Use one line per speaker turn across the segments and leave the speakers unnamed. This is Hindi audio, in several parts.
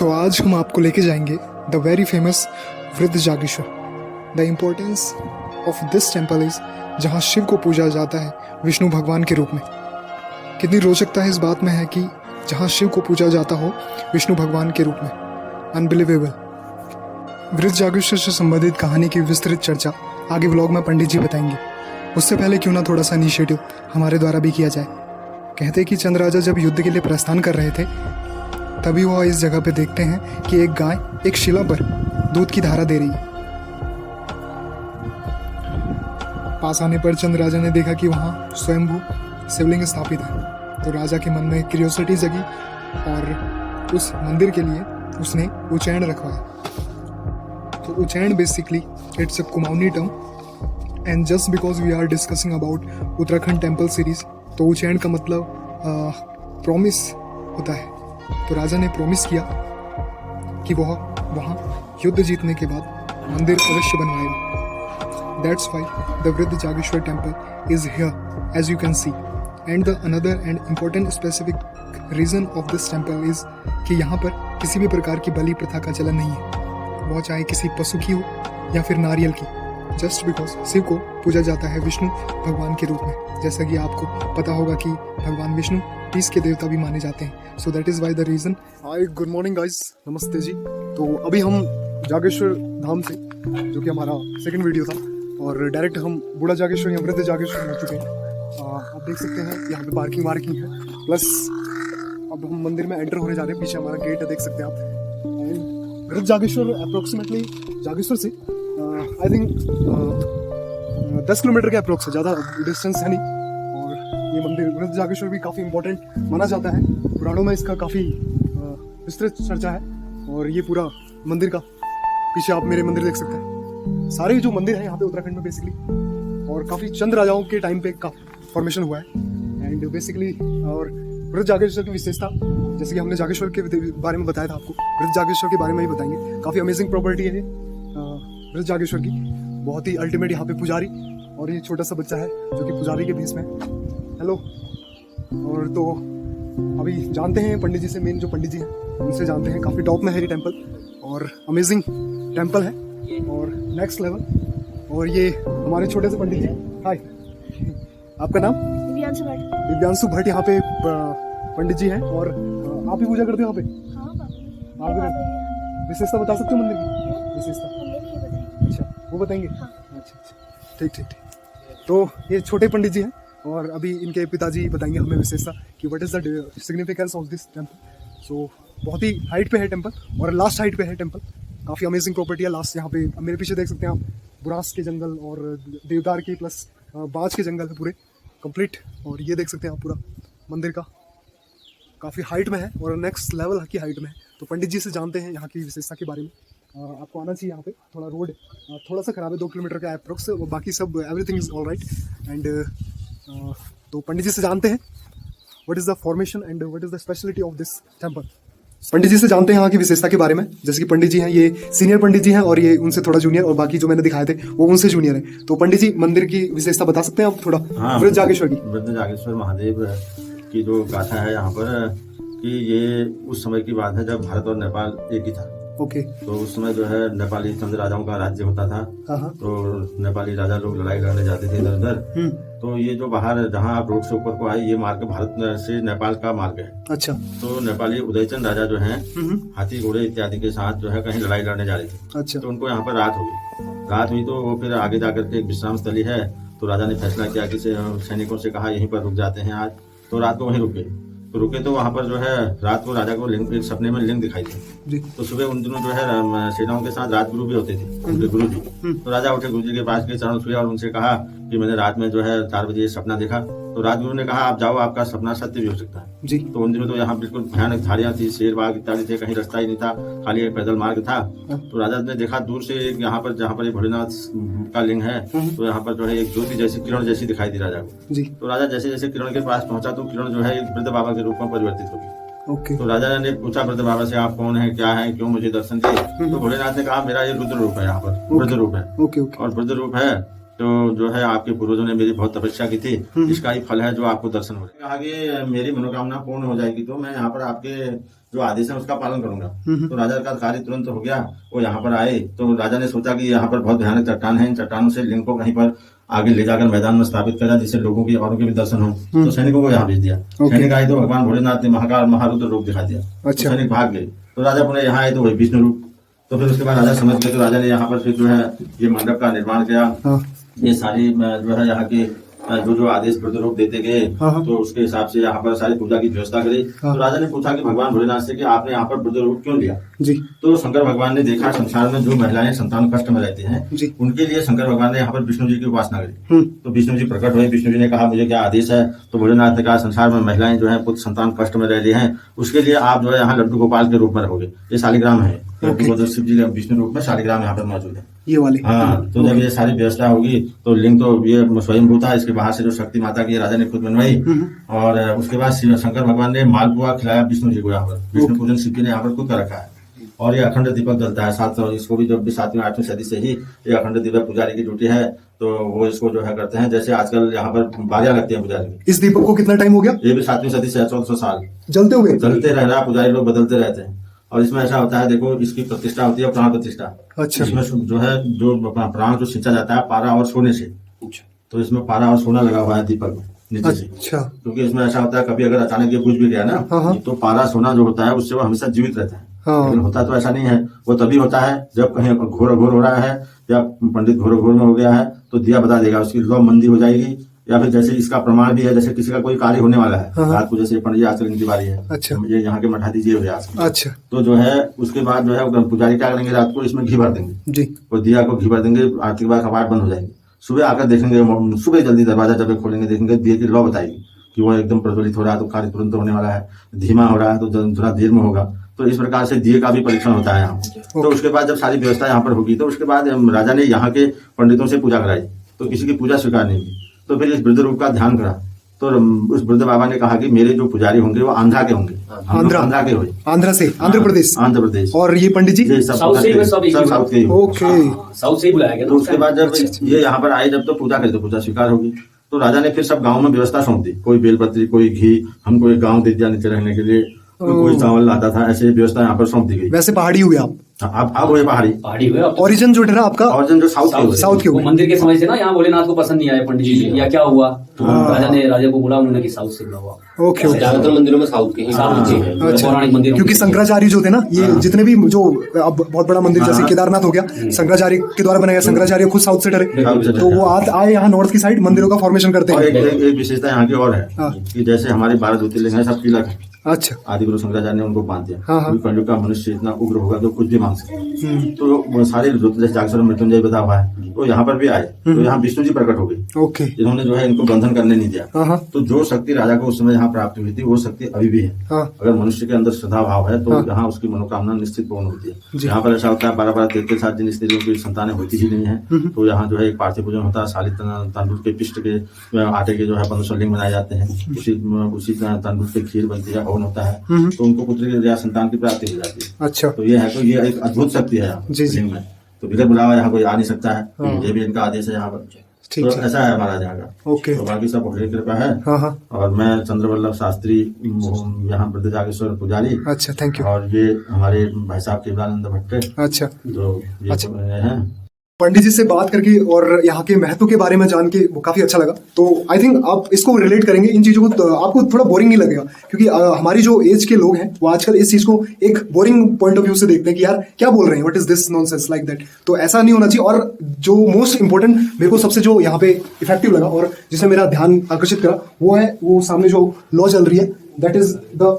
तो आज हम आपको लेके जाएंगे द वेरी फेमस वृद्ध Jageshwar. The importance of this temple is जहाँ शिव को पूजा जाता है विष्णु भगवान के रूप में। कितनी रोचकता है इस बात में है कि जहाँ शिव को पूजा जाता हो विष्णु भगवान के रूप में। अनबिलीवेबल। वृद्ध जागेश्वर से संबंधित कहानी की विस्तृत चर्चा आगे व्लॉग में पंडित जी बताएंगे। उससे पहले क्यों ना थोड़ा सा इनिशिएटिव हमारे द्वारा भी किया जाए। कहते हैं कि चंद राजा जब युद्ध के लिए प्रस्थान कर रहे थे तभी वह इस जगह पे देखते हैं कि एक गाय एक शिला पर दूध की धारा दे रही है। पास आने पर चंद राजा ने देखा कि वहाँ स्वयंभू शिवलिंग स्थापित है। तो राजा के मन में क्यूरियोसिटी जगी और उस मंदिर के लिए उसने उच्चैण रखवाया। तो उच्चैण basically it's a Kumaoni term and just because we are discussing about Uttarakhand temple series, तो उच्चैण का मतलब प्रॉमिस होता है। तो राजा ने प्रॉमिस किया कि वह वहाँ युद्ध जीतने के बाद मंदिर अवश्य बनवाएगा। That's why the Vriddh Jageshwar temple is here as you can see. And the another and important specific reason of this temple is कि यहाँ पर किसी भी प्रकार की बलि प्रथा का चलन नहीं है, वह चाहे किसी पशु की हो या फिर नारियल की। जस्ट बिकॉज शिव को पूजा जाता है विष्णु भगवान के रूप में। जैसा कि आपको पता होगा कि भगवान विष्णु पीस के देवता भी माने जाते हैं। So that is why the reason. Hi, good morning guys, नमस्ते जी। तो अभी हम जागेश्वर धाम से, जो कि हमारा सेकंड वीडियो था, और डायरेक्ट हम बूढ़ा जागेश्वर या वृद्ध जागेश्वर हो चुके हैं। आप देख सकते हैं यहाँ पे पार्किंग वार्किंग है, प्लस अब हम मंदिर में एंटर होने जा रहे हैं। पीछे हमारा गेट है, देख सकते हैं आप। वृद्ध जागेश्वर अप्रोक्सीमेटली जागेश्वर से आई थिंक 10 किलोमीटर के अप्रोक्स है, ज़्यादा डिस्टेंस है नहीं। और ये मंदिर वृद्ध जागेश्वर भी काफ़ी इंपॉर्टेंट माना जाता है। पुराणों में इसका काफ़ी विस्तृत चर्चा है। और ये पूरा मंदिर का पीछे आप मेरे मंदिर देख सकते हैं। सारे जो मंदिर है यहाँ पे उत्तराखंड में बेसिकली, और काफ़ी चंद राजाओं के टाइम पे का फॉर्मेशन हुआ है। एंड बेसिकली और वृद्ध जागेश्वर की विशेषता, जैसे कि हमने जागेश्वर के बारे में बताया था आपको, वृद्ध जागेश्वर के बारे में ही बताएंगे। काफ़ी अमेजिंग प्रॉपर्टी है वृद्ध जागेश्वर की, बहुत ही अल्टीमेट यहाँ पे पुजारी, और ये छोटा सा बच्चा है जो कि पुजारी के भेष में। हेलो। और तो अभी जानते हैं पंडित जी से, मेन जो पंडित जी हैं उनसे जानते हैं। काफ़ी टॉप में है ये टेम्पल और अमेजिंग टेम्पल है और नेक्स्ट लेवल। और ये हमारे छोटे से पंडित जी। हाय, आपका नाम?
दिव्यांशु भट्ट।
दिव्यांशु भट्ट यहाँ पे पंडित जी हैं। और आप ही पूजा करते हो यहाँ पे?
हाँ,
आप भी। विशेषता बता सकते हो मंदिर की विशेषता? अच्छा, वो बताएंगे।
हाँ।
अच्छा, ठीक ठीक ठीक। तो ये छोटे पंडित जी हैं और अभी इनके पिताजी बताएंगे हमें विशेषता कि what is the significance of this temple. So बहुत ही हाइट पे है टेम्पल और लास्ट हाइट पे है टेम्पल। काफ़ी अमेजिंग प्रॉपर्टी है। लास्ट यहाँ पे मेरे पीछे देख सकते हैं आप, बुरास के जंगल और देवदार के प्लस बाज के जंगल है पूरे कंप्लीट। और ये देख सकते हैं आप पूरा मंदिर का काफ़ी हाइट में है और नेक्स्ट लेवल की हाइट में है। तो पंडित जी से जानते हैं यहाँ की विशेषता के बारे में। आपको आना चाहिए यहाँ पे। थोड़ा रोड थोड़ा सा खराब है, 2 किलोमीटर का अप्रोक्स, और बाकी सब everything is all right. And तो पंडित जी से जानते हैं what is the formation and what is the speciality of this temple. Pandit ji से जानते हैं यहाँ की विशेषता के बारे में। जैसे कि पंडित जी हैं, ये सीनियर पंडित जी हैं और ये उनसे थोड़ा जूनियर, और बाकी जो मैंने दिखाए थे वो उनसे जूनियर है। तो पंडित जी मंदिर की विशेषता बता सकते हैं आप थोड़ा?
हाँ,
वृद्ध जागेश्वर की।
वृद्ध जागेश्वर महादेव की जो गाथा है यहाँ पर, कि ये उस समय की बात है जब भारत और नेपाल एक ही था।
ओके।
तो उस समय जो है नेपाली चंद राजाओं का राज्य होता था।
हाँ।
तो नेपाली राजा लोग लड़ाई लड़ने जाते थे इधर उधर। तो ये जो बाहर जहाँ आप रोड से ऊपर को आए, ये मार्ग भारत से नेपाल का मार्ग है।
अच्छा।
तो नेपाली उदयचंद राजा जो हैं हाथी घोड़े इत्यादि के साथ जो है कहीं लड़ाई लड़ने जा रहे थे।
अच्छा।
तो उनको यहाँ पर रात हुई तो वो फिर आगे जाकर के एक विश्राम स्थली है, तो राजा ने फैसला किया कि सैनिकों से कहा यहीं पर रुक जाते हैं आज। तो रात को वहीं रुके तो वहाँ पर जो है रात को राजा को लिंग, एक सपने में लिंग दिखाई दी। तो सुबह उन दिनों जो है सेनाओं के साथ राजगुरु भी होते थे, उनके गुरु जी। तो राजा उठे, गुरु जी के पास के चरण छुए और उनसे कहा कि मैंने रात में जो है 4 बजे सपना देखा। तो राजगुरु ने कहा आप जाओ, आपका सपना सत्य भी हो सकता है
जी।
तो उन दिनों तो यहाँ बिल्कुल भयानक झाड़ियाँ थी, शेर बाघ इत्यादि थे, कहीं रास्ता ही नहीं था, खाली एक पैदल मार्ग था। तो राजा ने देखा दूर से यहाँ पर, जहाँ पर भोलेनाथ का लिंग है, तो यहाँ पर जो है एक ज्योति जैसी, किरण जैसी दिखाई दी राजा को। तो राजा जैसे जैसे किरण के पास पहुंचा तो किरण जो है एक वृद्ध बाबा के रूप में परिवर्तित होगी।
ओके।
तो राजा ने पूछा वृद्ध बाबा से, आप कौन है, क्या है, क्यों मुझे दर्शन दिए? तो भोलेनाथ ने कहा मेरा ये रुद्र रूप है, यहाँ पर वृद्ध रूप है।
ओके।
और वृद्ध रूप है तो जो है आपके पूर्वजों ने मेरी बहुत तपस्या की थी, इसका ही फल है जो आपको दर्शन हो रहा है। कहा कि मेरी मनोकामना पूर्ण हो जाएगी तो मैं यहाँ पर आपके जो आदेश है उसका पालन करूंगा। तो राजा का कार्य तुरंत हो गया, वो यहाँ पर आए। तो राजा ने सोचा कि यहाँ पर बहुत भयानक चट्टान है, इन चट्टानों से लिंग को कहीं पर आगे ले जाकर मैदान में स्थापित करा, जिससे लोगों की औरों के भी दर्शन हो। तो सैनिकों को यहाँ भेज दिया। सैनिक आए तो भगवान भोलेनाथ ने महाकाल महारुद्र रूप दिखा दिया।
अच्छा।
सैनिक भाग गए तो राजा पुनः यहाँ आए तो वही विष्णु रूप। तो फिर उसके बाद राजा समझ गए, तो राजा ने यहाँ पर फिर जो है ये मंडप का निर्माण किया। ये सारी जो है यहाँ के जो आदेश वृद्ध रूप देते गए, तो उसके हिसाब से यहाँ पर सारी पूजा की व्यवस्था करी। तो राजा ने पूछा कि भगवान भोलेनाथ से कि आपने यहाँ पर वृद्ध रूप क्यों लिया
जी।
तो शंकर भगवान ने देखा संसार में जो महिलाएं संतान कष्ट में रहती हैं
जी।
उनके लिए शंकर भगवान ने यहाँ पर विष्णु जी की उपासना करी। तो विष्णु जी प्रकट हुए। विष्णु जी ने कहा मुझे क्या आदेश है? तो भोलेनाथ ने कहा संसार में महिलाएं जो है पुत्र संतान कष्ट में रह रही हैं, उसके लिए आप जो है यहाँ लड्डू गोपाल के रूप में रहोगे। ये शालिग्राम है, शिव जी विष्णु रूप में शालिग्राम यहाँ पर मौजूद है,
ये वाले।
हाँ। तो जब ये सारी व्यवस्था होगी तो लिंग तो ये स्वयंभू था, इसके बाहर से जो शक्ति माता की राजा ने खुद बनवाई। और उसके बाद शंकर भगवान ने मालपुआ खिलाया विष्णु जी को। यहाँ पर विष्णु पूजन शिव जी ने यहाँ पर खुद कर रखा है। और ये अखंड दीपक जलता है 700, इसको भी जब 7वीं 8वीं सदी से ही ये अखंड दीपक पुजारी की ड्यूटी है। तो वो इसको जो है करते हैं, जैसे आजकल यहाँ पर बारियां लगती है पुजारी की।
इस दीपक को कितना टाइम हो गया?
ये भी 7वीं सदी से 1400 साल
जलते हुए
चलते रह रहा। पुजारी लोग बदलते रहते हैं। और इसमें ऐसा होता है, देखो इसकी प्रतिष्ठा होती है प्राण प्रतिष्ठा।
अच्छा।
इसमें जो है जो प्राण जो सिंचा जाता है पारा और सोने से। तो इसमें पारा और सोना लगा हुआ है दीपक में नीचे से।
अच्छा।
क्योंकि इसमें ऐसा होता है कभी अगर अचानक ये बुझ भी गया ना, तो पारा सोना जो होता है उससे वो हमेशा जीवित रहता है। लेकिन होता तो ऐसा नहीं है, वो तभी होता है जब कहीं घोर घोर हो रहा है या पंडित घोर घोर में हो गया है तो दिया बता देगा, उसकी लौ मंदी हो जाएगी। या फिर जैसे इसका प्रमाण भी है, जैसे किसी का कोई कार्य होने वाला है रात को, जैसे पंडित जी आजकल इनकी बारी है।
अच्छा।
मुझे यहाँ के मठा दीजिए हुए आज।
अच्छा।
तो जो है उसके बाद जो है पुजारी क्या करेंगे, रात को इसमें घी भर देंगे
जी।
और दिया को घी भर देंगे। आरती के बाद कपाट बंद हो जाएंगे। सुबह आकर देखेंगे, सुबह जल्दी दरवाजा जब खोलेंगे देखेंगे दिए की लौ बताएगी कि वो एकदम प्रज्वलित हो रहा है, तो कार्य तुरंत होने वाला है। धीमा हो रहा है तो थोड़ा देर में होगा। तो इस प्रकार से दिए का भी परीक्षण होता है यहाँ। तो उसके बाद जब सारी व्यवस्था यहाँ पर होगी तो उसके बाद राजा ने यहाँ के पंडितों से पूजा कराई, तो किसी की पूजा स्वीकार नहीं की। तो फिर इस वृद्ध रूप का ध्यान करा। तो उस वृद्ध बाबा ने कहा कि मेरे जो पुजारी होंगे वो आंध्रा के होंगे। आंध्रा के हुए,
आंध्रा से, आंध्र प्रदेश। और ये पंडित जी
सब साउथ के।
ओके,
साउथ से ही बुलाया गया। तो उसके बाद जब ये यहाँ पर आए, जब तो पूजा करे तो पूजा स्वीकार होगी। तो राजा ने फिर सब गाँव में व्यवस्था सौंप दी, कोई बेलपत्री, कोई घी, हमको एक गाँव दे दिया नीचे रहने के लिए, कोई चावल लाता था, ऐसे व्यवस्था यहाँ पर सौंप दी गई।
वैसे पहाड़ी हुए
आप हुए पहाड़ी हुए।
ओरिजिन जो ठहरा आपका,
ओरिजिन जो साउथ के
हुए। मंदिर के समय से ना यहाँ भोलेनाथ को पसंद नहीं आया पंडित जी या क्या हुआ, तो राजा को बोला उन्होंने कि साउथ से बुला हुआ।
ओके।
ज्यादातर मंदिरों में साउथ के ही पौराणिक मंदिर,
क्योंकि शंकराचार्य जो थे ना, ये जितने भी जो अब बहुत बड़ा मंदिर जैसे केदारनाथ हो गया, शंकराचार्य के द्वारा बनाया। शंकराचार्य खुद साउथ से डरे, तो वो आए यहाँ नॉर्थ की साइड मंदिरों का फॉर्मेशन करते हैं।
एक विशेषता यहाँ की और है कि जैसे हमारे 12 ज्योतिर्लिंग है, सब तिलक है।
अच्छा।
आदि गुरु शंकराचार्य ने उनको बांध दिया। कलयुग का मनुष्य इतना उग्र होगा जो कुछ भी मांग सके। तो सारे जैसे जागसर मृत्युंजय बता हुआ है, तो यहाँ पर भी आए। तो यहाँ विष्णु जी प्रकट हो गए।
ओके।
जिन्होंने जो है इनको बंधन करने नहीं दिया। तो जो शक्ति राजा को उस समय यहाँ प्राप्त हुई थी वो शक्ति अभी भी है। अगर मनुष्य के अंदर श्रद्धा भाव है तो यहाँ उसकी मनोकामना निश्चित पूर्ण होती है। यहाँ पर ऐसा होता है 12-12, 13 साल जिन स्त्रियों की संतानें होती ही नहीं है, तो यहाँ जो है एक पार्थिव पूजन होता है। शालित तांदुल के पिष्ट के आटे के जो है 1500 लिंग बनाए जाते हैं। उसी तांदुल की खीर बनती है, हवन होता है, तो उनको पुत्र या संतान की प्राप्ति हो जाती है। अच्छा। तो ये है, तो ये एक अद्भुत शक्ति है यहाँ लिंग में। तो बिगर बुलावा यहाँ कोई आ नहीं सकता है, ये भी इनका आदेश है यहाँ पर। तो ऐसा है हमारा यहाँ का। ओके। तो बाकी सब भोले कृपा है। और मैं चंद्रवल्लभ शास्त्री, यहाँ वृद्ध जागेश्वर पुजारी। अच्छा, थैंक यू। और ये हमारे भाई साहब केवलानंद भट्टे। अच्छा। जो ये हैं।
पंडित जी से बात करके और यहाँ के महत्व के बारे में जान के वो काफी अच्छा लगा। तो आई थिंक आप इसको रिलेट करेंगे इन चीजों को, तो आपको थोड़ा बोरिंग नहीं लगेगा, क्योंकि हमारी जो एज के लोग हैं वो आजकल इस चीज को एक बोरिंग पॉइंट ऑफ व्यू से देखते हैं कि यार क्या बोल रहे हैं, what is this nonsense like that. तो ऐसा नहीं होना चाहिए। और जो मोस्ट इंपॉर्टेंट मेरे को सबसे जो यहाँ पे इफेक्टिव लगा और जिसने मेरा ध्यान आकर्षित करा वो है वो सामने जो लॉ चल रही है, दैट इज द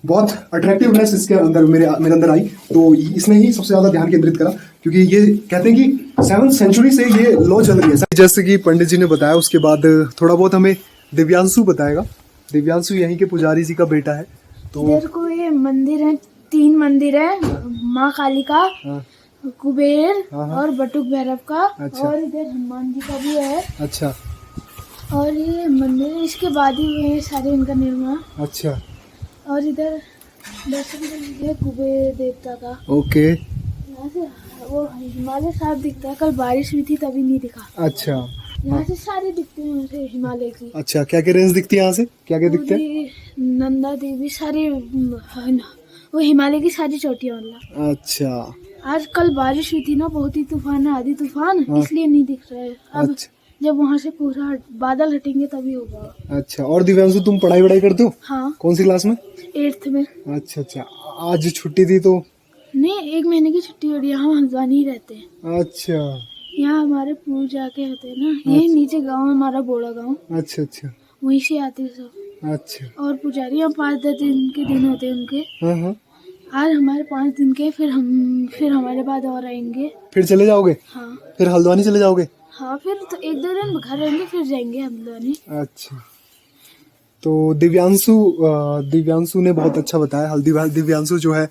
बहुत अट्रैक्टिवनेस इसके अंदर मेरे अंदर आई। तो इसने ही सबसे ज्यादा ध्यान केंद्रित करा, क्योंकि ये कहते हैं कि 7th सेंचुरी से ये लॉ चल रही है। जैसे कि पंडित जी ने बताया, उसके बाद थोड़ा बहुत हमें दिव्यांशु बताएगा। दिव्यांशु यहीं के पुजारी जी का बेटा है। तो
इधर को ये मंदिर है, 3 मंदिर है, माँ काली का, कुबेर और बटुक भैरव का। अच्छा। और इधर हनुमान जी का भी है। अच्छा। और ये मंदिर है, इसके बाद ही हुए हैं सारे इनका निर्माण। अच्छा। और इधर दर्शन कर लीजिए कुबेर देवता का। ओके। यहाँ से वो हिमालय साफ दिखता है, कल बारिश हुई थी तभी नहीं दिखा।
अच्छा
यहाँ से सारे दिखते हैं मुझे हिमालय की।
अच्छा, क्या क्या रेंज दिखती है यहाँ से, क्या क्या दिखते हैं?
पूरी नंदा देवी सारी वो हिमालय की सारी चोटियाँ मतलब।
अच्छा
आज कल बारिश हुई थी ना, बहुत ही तूफान है, आधी तूफान, इसलिए नहीं दिख रहा है। अब
अच्छा
जब वहाँ से पूरा बादल हटेंगे तभी होगा।
अच्छा। और दिव्यांशु, तुम पढ़ाई वढ़ाई करते हो?
हाँ,
कौन सी क्लास में?
8th में।
अच्छा अच्छा। आज छुट्टी थी तो?
नहीं, 1 महीने की छुट्टी हो रही है। हम हल्द्वानी ही रहते हैं।
अच्छा
यहाँ हमारे पूजा के होते हैं ना, यही नीचे गांव है हमारा, बोड़ा गांव,
अच्छा अच्छा
वहीं से आते हैं सब।
अच्छा।
और पुजारी यहाँ 5-10 दिन के दिन होते हैं उनके।
हाँ हाँ।
आज हमारे 5 दिन के, फिर हमारे बाद और आएंगे।
फिर चले जाओगे?
हाँ
फिर हल्द्वानी चले जाओगे?
हाँ, फिर तो 1-2 दिन घर रहेंगे, फिर जाएंगे हल्द्वानी।
अच्छा। तो दिव्यांशु ने बहुत अच्छा बताया। दिव्यांशु जो है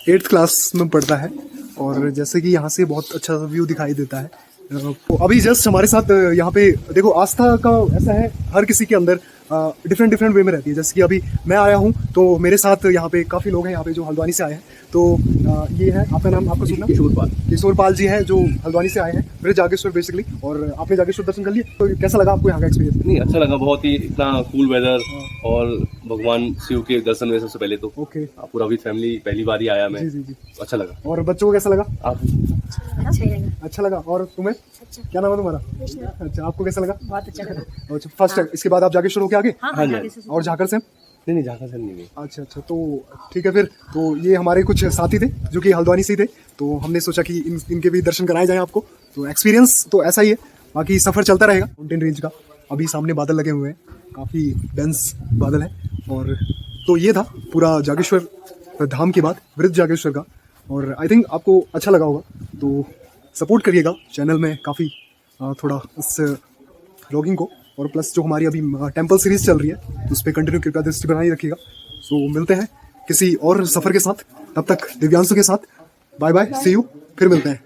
8th क्लास में पढ़ता है, और जैसे कि यहाँ से बहुत अच्छा व्यू दिखाई देता है। तो अभी जस्ट हमारे साथ यहाँ पे देखो, आस्था का ऐसा है, हर किसी के अंदर डिफरेंट वे में रहती है। जैसे कि अभी मैं आया हूँ तो मेरे साथ यहाँ पे काफ़ी लोग हैं यहाँ पे जो हल्द्वानी से आए हैं। तो ये है, आपका नाम, आपका शुभ नाम? किशोर पाल जी हैं जो हल्द्वानी से आए हैं, मेरे जागेश्वर बेसिकली। और आपने जागेश्वर दर्शन कर लिए, तो कैसा लगा आपको यहाँ का एक्सपीरियंस?
नहीं, अच्छा लगा बहुत ही, इतना कूल वेदर, और भगवान शिव के दर्शन में सबसे पहले तो
ओके।
पूरा भी फैमिली पहली बार ही आया मैं।
जी जी जी।
अच्छा लगा।
और बच्चों को कैसा लगा?
आप?
अच्छा लगा। और तुम्हें? क्या नाम है तुम्हारा? अच्छा, आपको कैसा लगा? बहुत अच्छा लगा। अच्छा, फर्स्ट टाइम। इसके बाद आप जागेश्वर होके आगे?
हाँ जी।
और झाकर से?
नहीं, झारखंड से नहीं गए।
अच्छा अच्छा, तो ठीक है फिर। तो ये हमारे कुछ साथी थे जो कि हल्द्वानी से ही थे, तो हमने सोचा कि इनके भी दर्शन कराए जाएं आपको। तो एक्सपीरियंस तो ऐसा ही है, बाकी सफ़र चलता रहेगा माउंटेन रेंज का। अभी सामने बादल लगे हुए हैं, काफ़ी डेंस बादल है। और तो ये था पूरा जागेश्वर धाम की बात, वृद्ध जागेश्वर का। और आई थिंक आपको अच्छा लगा होगा, तो सपोर्ट करिएगा चैनल में काफ़ी थोड़ा इस व्लॉगिंग को। और प्लस जो हमारी अभी टेम्पल सीरीज चल रही है, तो उस पर कंटिन्यू कृपया दृष्टि बनाए रखिएगा। सो मिलते हैं किसी और सफ़र के साथ, तब तक दिव्यांशु के साथ बाय बाय, सी यू, फिर मिलते हैं।